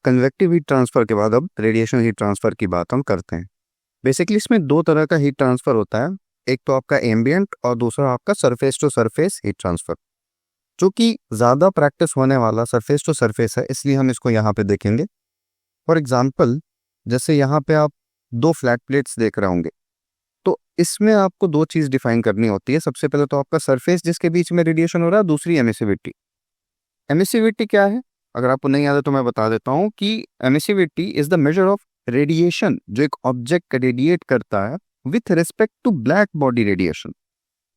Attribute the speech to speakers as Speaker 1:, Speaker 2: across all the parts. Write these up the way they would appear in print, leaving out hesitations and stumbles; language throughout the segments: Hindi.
Speaker 1: कन्वेक्टिव हीट ट्रांसफर के बाद अब रेडिएशन हीट ट्रांसफर की बात हम करते हैं। बेसिकली इसमें दो तरह का हीट ट्रांसफर होता है, एक तो आपका एम्बिएंट और दूसरा आपका surface to surface heat transfer. जो कि ज़्यादा प्रैक्टिस होने वाला सरफेस टू सरफेस है, इसलिए हम इसको यहाँ पे देखेंगे। फॉर एग्जाम्पल, जैसे यहाँ पे आप दो फ्लैट प्लेट्स देख रहे होंगे, तो इसमें आपको दो चीज़ डिफाइन करनी होती है। सबसे पहले तो आपका सरफेस जिसके बीच में रेडिएशन हो रहा है, दूसरी एमिसिविटी। एमिसिविटी क्या है, अगर आपको नहीं याद है तो मैं बता देता हूँ कि emissivity is the measure of radiation जो एक ऑब्जेक्ट रेडिएट करता है with respect to black body radiation.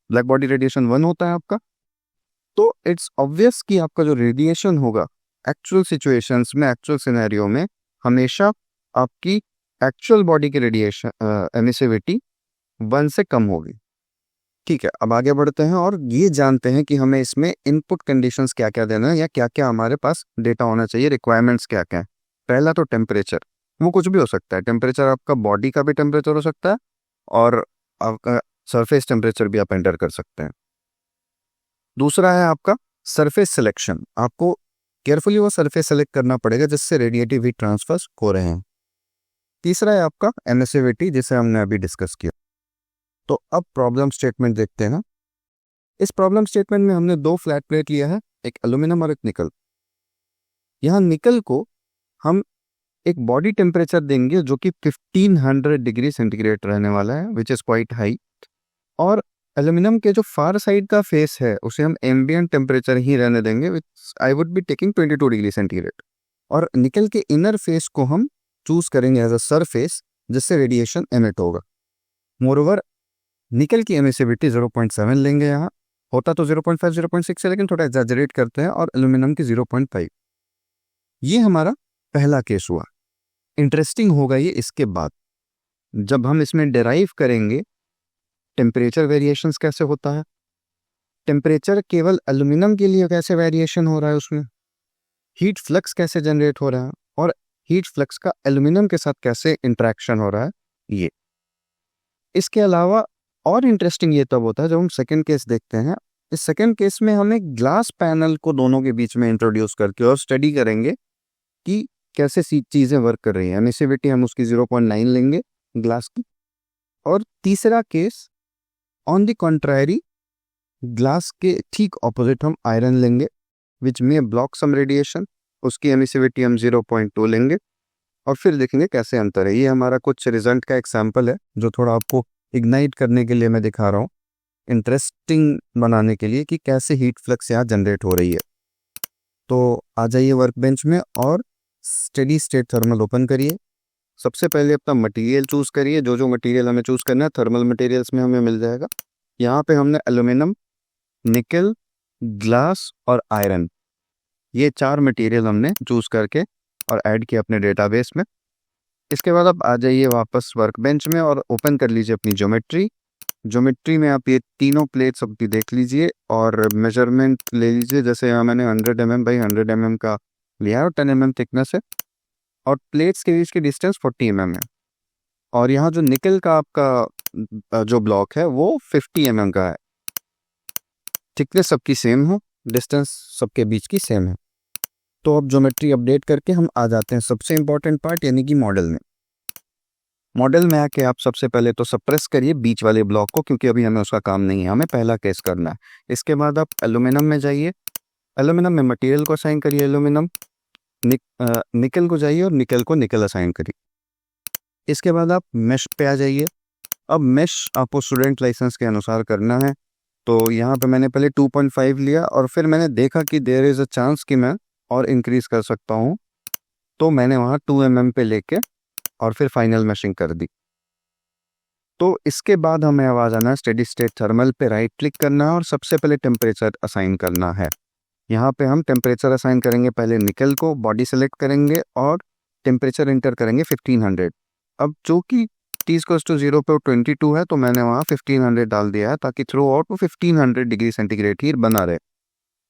Speaker 1: Black body radiation 1 होता है आपका, तो इट्स ऑब्वियस कि आपका जो रेडिएशन होगा एक्चुअल सिचुएशंस में, एक्चुअल सिनेरियो में, हमेशा आपकी एक्चुअल बॉडी की रेडिएशन एमिसिविटी 1 से कम होगी। ठीक है, अब आगे बढ़ते हैं और ये जानते हैं कि हमें इसमें इनपुट कंडीशंस क्या क्या देना है या क्या क्या हमारे पास डेटा होना चाहिए, रिक्वायरमेंट्स क्या क्या है। पहला तो टेम्परेचर, वो कुछ भी हो सकता है। टेम्परेचर आपका बॉडी का भी टेम्परेचर हो सकता है और आपका सरफेस टेम्परेचर भी आप एंटर कर सकते हैं। दूसरा है आपका सरफेस सिलेक्शन, आपको केयरफुली वो सरफेस सेलेक्ट करना पड़ेगा जिससे रेडिएटिव हीट ट्रांसफर हो रहे हैं। तीसरा है आपका एमिसिविटी, जिसे हमने अभी डिस्कस किया। तो अब प्रॉब्लम स्टेटमेंट देखते हैं। इस प्रॉब्लम स्टेटमेंट में हमने दो फ्लैट प्लेट लिया है, एक एल्यूमिनियम और एक निकल। यहाँ निकल को हम एक बॉडी टेम्परेचर देंगे जो कि 1500 डिग्री सेंटीग्रेड रहने वाला है, विच इज क्वाइट हाई। और एल्यूमिनियम के जो फार साइड का फेस है उसे हम एम्बिएंट टेम्परेचर ही रहने देंगे, which I would be taking 22 degree centigrade. और निकल के इनर फेस को हम चूज करेंगे एज अ सरफेस जिससे रेडिएशन एमिट होगा। मोरओवर निकल की एमिसिविटी 0.7 लेंगे, यहाँ होता तो 0.5 0.6 है, लेकिन थोड़ा एग्जैजरेट करते हैं, और एल्यूमिनियम की 0.5। ये हमारा पहला केस हुआ। इंटरेस्टिंग होगा ये इसके बाद जब हम इसमें डिराइव करेंगे टेम्परेचर वेरिएशंस कैसे होता है, टेम्परेचर केवल एल्यूमिनियम के लिए कैसे वेरिएशन हो रहा है, उसमें हीट फ्लक्स कैसे जनरेट हो रहा है, और हीट फ्लक्स का एल्यूमिनियम के साथ कैसे इंटरेक्शन हो रहा है। ये इसके अलावा और इंटरेस्टिंग ये तब होता है जब हम सेकंड केस देखते हैं। इस सेकंड केस में हमें ग्लास पैनल को दोनों के बीच में इंट्रोड्यूस करके और स्टडी करेंगे कि कैसे चीज़ें वर्क कर रही हैं। एमिसिविटी हम उसकी 0.9 लेंगे ग्लास की। और तीसरा case on the contrary, glass के ठीक ऑपोजिट हम आयरन लेंगे विच में ब्लॉक सम रेडिएशन, उसकी एमिसिविटी हम 0.2 लेंगे और फिर देखेंगे कैसे अंतर है। ये हमारा कुछ रिजल्ट का एग्जाम्पल है जो थोड़ा आपको इग्नाइट करने के लिए मैं दिखा रहा हूँ, इंटरेस्टिंग बनाने के लिए कि कैसे हीट फ्लक्स यहाँ जनरेट हो रही है। तो आ जाइए वर्क बेंच में और स्टेडी स्टेट थर्मल ओपन करिए। सबसे पहले अपना मटेरियल चूज करिए, जो जो मटेरियल हमें चूज करना है थर्मल मटेरियल्स में हमें मिल जाएगा। यहाँ पे हमने एल्यूमिनियम, निकल, ग्लास और आयरन, ये 4 मटेरियल हमने चूज करके और ऐड किया अपने डेटाबेस में। इसके बाद आप आ जाइए वापस वर्क बेंच में और ओपन कर लीजिए अपनी ज्योमेट्री। ज्योमेट्री में आप ये तीनों प्लेट्स अपनी देख लीजिए और मेजरमेंट ले लीजिए। जैसे यहाँ मैंने 100 mm बाई 100 mm का लिया है और 10 mm थिकनेस है, और प्लेट्स के बीच की डिस्टेंस 40 mm है। और यहाँ जो निकल का आपका जो ब्लॉक है वो 50 mm का है। थिकनेस सबकी सेम हो, डिस्टेंस सबके बीच की सेम है। तो अब ज्योमेट्री अपडेट करके हम आ जाते हैं सबसे इंपॉर्टेंट पार्ट यानी कि मॉडल में। मॉडल में आके आप सबसे पहले तो सप्रेस करिए बीच वाले ब्लॉक को, क्योंकि अभी हमें उसका काम नहीं है, हमें पहला केस करना है। इसके बाद आप एल्यूमिनियम में जाइए, एल्यूमिनियम में मटेरियल को असाइन करिए एल्यूमिनियम, निकल को जाइए और निकल को निकल असाइन करिए। इसके बाद आप मेश पे आ जाइए। अब मेश आपको स्टूडेंट लाइसेंस के अनुसार करना है। तो यहाँ पे मैंने पहले 2.5 लिया और फिर मैंने देखा कि देयर इज़ अ चांस कि मैं और इंक्रीज कर सकता हूँ, तो मैंने वहाँ 2 mm पे लेके और फिर फाइनल मैशिंग कर दी। तो इसके बाद हमें अब आ जाना है स्टेडी स्टेट थर्मल पे, राइट क्लिक करना है और सबसे पहले टेम्परेचर असाइन करना है। यहाँ पे हम टेम्परेचर असाइन करेंगे, पहले निकल को बॉडी सेलेक्ट करेंगे और टेम्परेचर इंटर करेंगे 1500। अब जो कि T=0 पे 22 है, तो मैंने वहाँ 1500 डाल दिया है ताकि थ्रू आउट वो 1500 डिग्री सेंटीग्रेड ही बना रहे।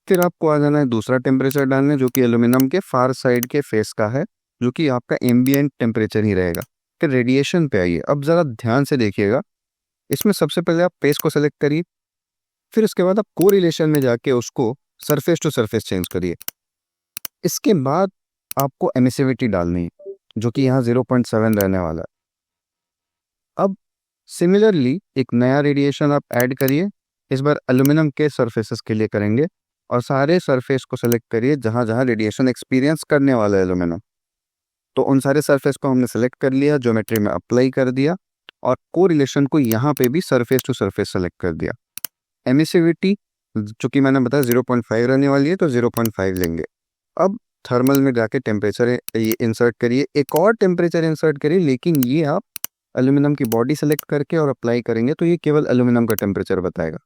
Speaker 1: फिर आपको आ जाना है दूसरा टेम्परेचर डालने, जो कि एल्यूमिनियम के फार साइड के फेस का है, जो कि आपका एम्बिएंट टेम्परेचर ही रहेगा। फिर रेडिएशन पे आइए। अब ज़रा ध्यान से देखिएगा, इसमें सबसे पहले आप फेस को सेलेक्ट करिए, फिर उसके बाद आप कोरिलेशन में जाके उसको सरफेस टू सरफेस चेंज करिए। इसके बाद आपको एमिसिविटी डालनी है जो कि यहाँ 0.7 रहने वाला है। अब सिमिलरली एक नया रेडिएशन आप ऐड करिए, इस बार एल्यूमिनियम के सरफेसेस के लिए करेंगे और सारे सरफेस को सेलेक्ट करिए जहाँ जहाँ रेडिएशन एक्सपीरियंस करने वाला है एल्यूमिनियम। तो उन सारे सरफेस को हमने सेलेक्ट कर लिया, ज्योमेट्री में अप्लाई कर दिया और कोरिलेशन को यहाँ पे भी सरफेस टू सरफेस सेलेक्ट कर दिया। एमिसिविटी जो कि मैंने बताया 0.5 रहने वाली है तो 0.5 लेंगे। अब थर्मल में जाके टेम्परेचर ये इंसर्ट करिए, एक और टेम्परेचर इंसर्ट करिए, लेकिन ये आप एल्यूमिनियम की बॉडी सेलेक्ट करके और अप्लाई करेंगे तो ये केवल एल्यूमिनियम का टेम्परेचर बताएगा।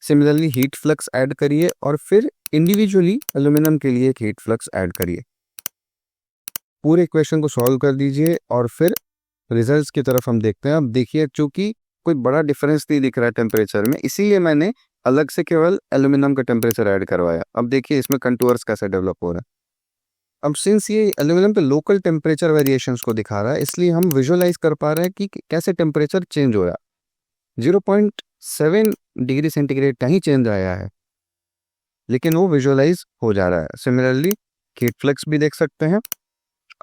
Speaker 1: सिमिलरली हीट फ्लक्स ऐड करिए और फिर इंडिविजुअली एल्यूमिनियम के लिए एक हीट फ्लक्स ऐड करिए। पूरे इक्वेशन को सॉल्व कर दीजिए और फिर रिजल्ट्स की तरफ हम देखते हैं। अब देखिए, चूंकि कोई बड़ा डिफरेंस नहीं दिख रहा है टेम्परेचर में, इसीलिए मैंने अलग से केवल एल्यूमिनियम का टेम्परेचर ऐड करवाया। अब देखिए इसमें कंटूर्स कैसे डेवलप हो रहा है। अब सिंस ये एल्यूमिनियम पे लोकल टेम्परेचर वेरिएशंस को दिखा रहा है, इसलिए हम विजुअलाइज कर पा रहे हैं कि कैसे टेम्परेचर चेंज हो रहा है। 0.7 डिग्री सेंटीग्रेड का ही चेंज आया है, लेकिन वो विजुअलाइज हो जा रहा है। सिमिलरली हीट फ्लक्स भी देख सकते हैं।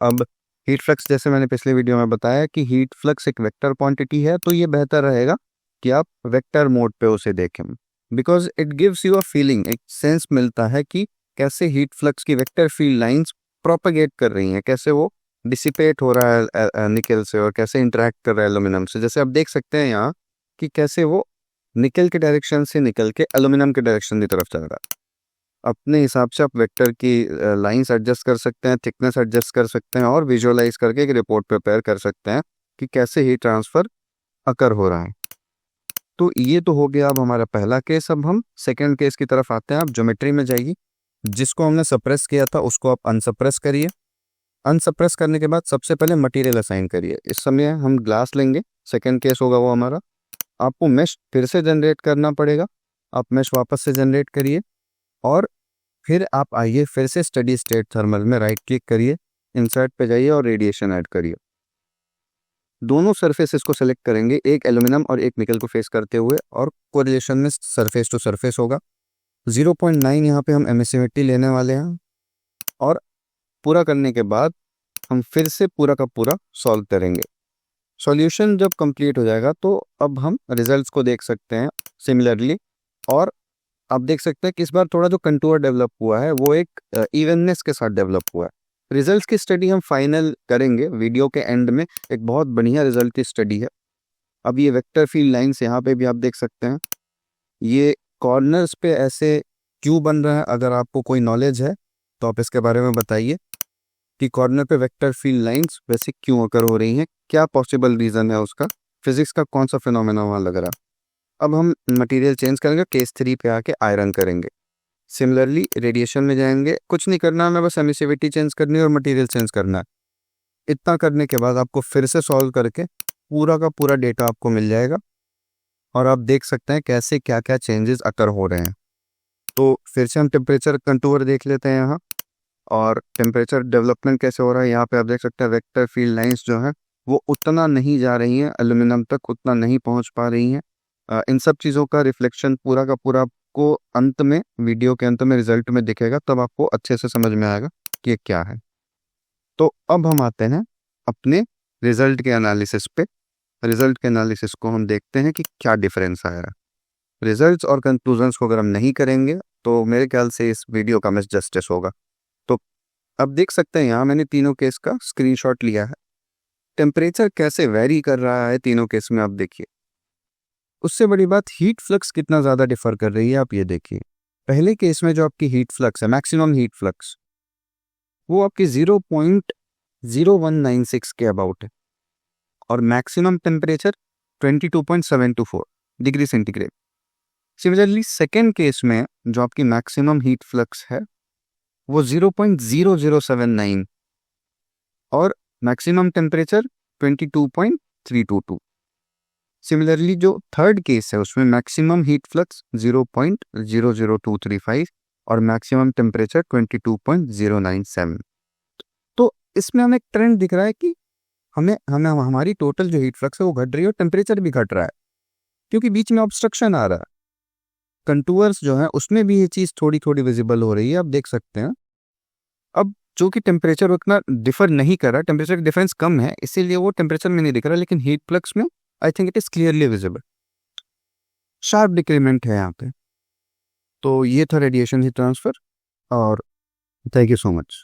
Speaker 1: अब हीट फ्लक्स जैसे मैंने पिछले वीडियो में बताया कि हीट फ्लक्स एक वेक्टर क्वांटिटी है, तो ये बेहतर रहेगा कि आप वेक्टर मोड पे उसे देखें, because it gives you a feeling, एक सेंस मिलता है कि कैसे हीट फ्लक्स की वेक्टर फील्ड लाइंस प्रोपेगेट कर रही हैं, कैसे वो डिसिपेट हो रहा है निकल से और कैसे इंटरेक्ट कर रहा है एल्यूमिनियम से। जैसे आप देख सकते हैं यहाँ कि कैसे वो निकल के डायरेक्शन से निकल के एल्यूमिनियम के डायरेक्शन की तरफ चल रहा है। अपने हिसाब से आप वेक्टर की लाइंस एडजस्ट कर सकते हैं, थिकनेस एडजस्ट कर सकते हैं और विजुअलाइज करके एक रिपोर्ट प्रिपेयर कर सकते हैं कि कैसे हीट ट्रांसफर अकर हो रहा है। तो ये तो हो गया अब हमारा पहला केस। अब हम सेकेंड केस की तरफ आते हैं। आप ज्योमेट्री में जाइए, जिसको हमने सप्रेस किया था उसको आप अनसप्रेस करिए। अनसप्रेस करने के बाद सबसे पहले मटेरियल असाइन करिए। इस समय हम ग्लास लेंगे, सेकेंड केस होगा वो हमारा। आपको मेश फिर से जनरेट करना पड़ेगा, आप मेश वापस से जनरेट करिए और फिर आप आइए फिर से स्टडी स्टेट थर्मल में राइट क्लिक करिए, इंसर्ट पे जाइए और रेडिएशन ऐड करिए। दोनों सरफेसेस को सेलेक्ट करेंगे, एक एल्यूमिनियम और एक निकल को फेस करते हुए, और कोरिलेशन में सरफेस टू सरफेस होगा। 0.9 यहाँ पे हम एमिसिविटी लेने वाले हैं और पूरा करने के बाद हम फिर से पूरा का पूरा सॉल्व करेंगे। सॉल्यूशन जब कंप्लीट हो जाएगा तो अब हम रिजल्ट्स को देख सकते हैं सिमिलरली, और आप देख सकते हैं कि इस बार थोड़ा जो कंटूर डेवलप हुआ है वो एक इवननेस के साथ डेवलप हुआ है। रिजल्ट्स की स्टडी हम फाइनल करेंगे वीडियो के एंड में, एक बहुत बढ़िया रिजल्ट की स्टडी है। अब ये वेक्टर फील्ड लाइंस यहाँ पे भी आप देख सकते हैं, ये कॉर्नर्स पे ऐसे क्यों बन रहा है। अगर आपको कोई नॉलेज है तो आप इसके बारे में बताइए कि कॉर्नर पे वेक्टर फील्ड लाइंस वैसे क्यों अकर हो रही हैं, क्या पॉसिबल रीज़न है उसका, फिजिक्स का कौन सा फिनोमेना वहाँ लग रहा है। अब हम मटेरियल चेंज करेंगे, केस 3 पे आके आयरन करेंगे। सिमिलरली रेडिएशन में जाएंगे, कुछ नहीं करना है, बस एमिसिविटी चेंज करनी है और मटेरियल चेंज करना है। इतना करने के बाद आपको फिर से सॉल्व करके पूरा का पूरा डेटा आपको मिल जाएगा और आप देख सकते हैं कैसे क्या क्या चेंजेस अकर हो रहे हैं। तो फिर से हम टेम्परेचर कंटूर देख लेते हैं यहाँ, और टेम्परेचर डेवलपमेंट कैसे हो रहा है। यहाँ पे आप देख सकते हैं वेक्टर फील्ड लाइंस जो है वो उतना नहीं जा रही हैं एल्यूमिनियम तक, उतना नहीं पहुँच पा रही हैं। इन सब चीज़ों का रिफ्लेक्शन पूरा का पूरा आपको अंत में, वीडियो के अंत में रिजल्ट में दिखेगा, तब आपको अच्छे से समझ में आएगा कि ये क्या है। तो अब हम आते हैं अपने रिजल्ट के एनालिसिस पे। रिजल्ट के एनालिसिस को हम देखते हैं कि क्या डिफरेंस आया है। रिजल्ट्स और कंक्लूजन्स को अगर हम नहीं करेंगे तो मेरे ख्याल से इस वीडियो का मिस जस्टिस होगा। तो अब देख सकते हैं यहाँ मैंने तीनों केस का स्क्रीनशॉट लिया है। टेम्परेचर कैसे वेरी कर रहा है तीनों केस में आप देखिए। उससे बड़ी बात हीट फ्लक्स कितना ज़्यादा डिफर कर रही है आप ये देखिए। पहले केस में जो आपकी हीट फ्लक्स है, मैक्सिमम हीट फ्लक्स, वो आपकी 0.0196 के अबाउट है और maximum temperature 22.724 degree centigrade. Similarly second case में जो आपकी मैक्सिमम हीट फ्लक्स है वो 0.0079 और मैक्सिमम टेम्परेचर 22.322। सिमिलरली जो थर्ड केस है उसमें मैक्सिमम हीट फ्लक्स 0.00235 और मैक्सिमम टेम्परेचर 22.097। तो इसमें हमें एक ट्रेंड दिख रहा है कि हमें हमारी टोटल जो हीट फ्लक्स है वो घट रही है और टेम्परेचर भी घट रहा है, क्योंकि बीच में ऑब्स्ट्रक्शन आ रहा है। कंटूर्स जो है उसमें भी ये चीज़ थोड़ी थोड़ी विजिबल हो रही है, आप देख सकते हैं। अब जो कि टेम्परेचर उतना डिफर नहीं कर रहा, टेम्परेचर डिफरेंस कम है, इसीलिए वो टेम्परेचर में नहीं दिख रहा, लेकिन हीट फ्लक्स में I think it is clearly visible, sharp decrement है यहाँ पे। तो ये था रेडिएशन हीट ट्रांसफर, और थैंक यू सो मच।